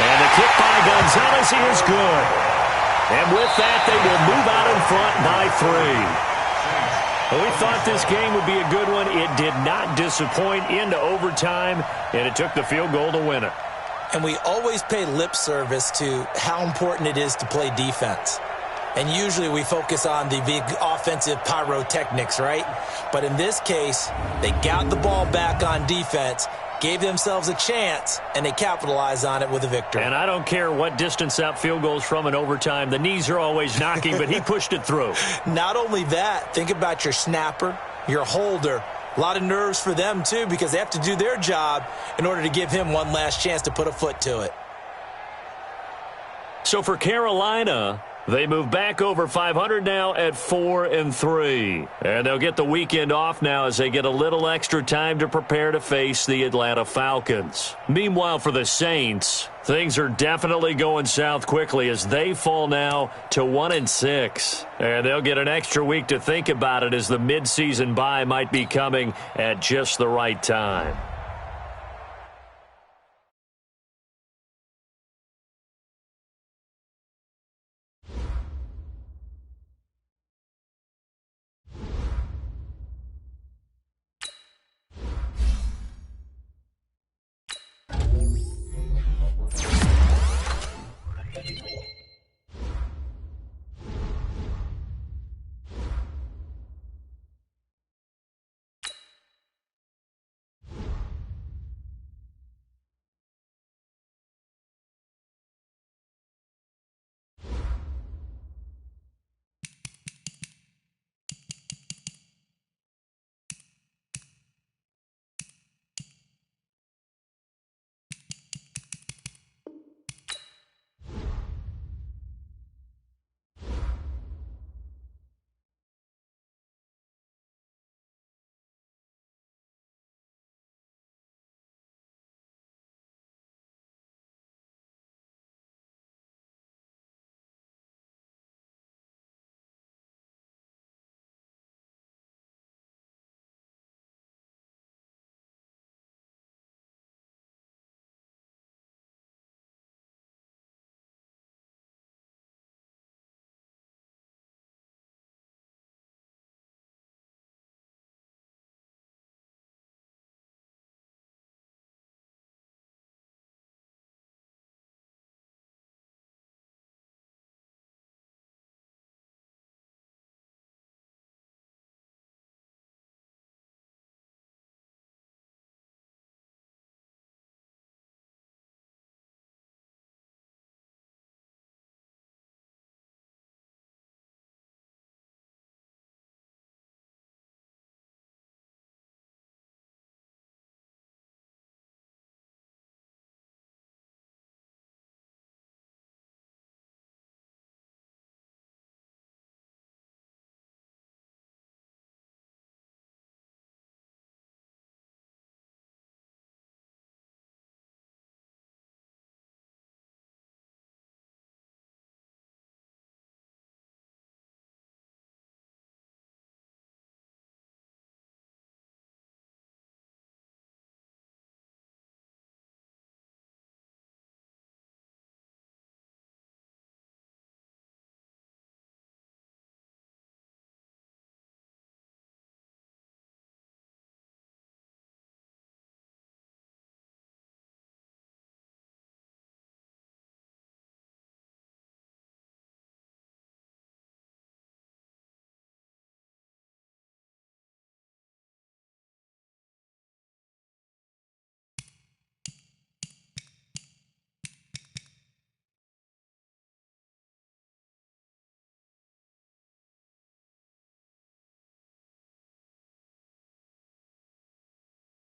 And the kick by Gonzalez is good. And with that, they will move out in front by 3. Well, we thought this game would be a good one. It did not disappoint into overtime, and it took the field goal to win it. And we always pay lip service to how important it is to play defense. And usually we focus on the big offensive pyrotechnics, right? But in this case, they got the ball back on defense, gave themselves a chance, and they capitalized on it with a victory. And I don't care what distance out field goals from in overtime. The knees are always knocking, but he pushed it through. Not only that, think about your snapper, your holder. A lot of nerves for them, too, because they have to do their job in order to give him one last chance to put a foot to it. So for Carolina, they move back over 500 now at 4-3. And they'll get the weekend off now as they get a little extra time to prepare to face the Atlanta Falcons. Meanwhile, for the Saints, things are definitely going south quickly as they fall now to 1-6. And they'll get an extra week to think about it as the midseason bye might be coming at just the right time.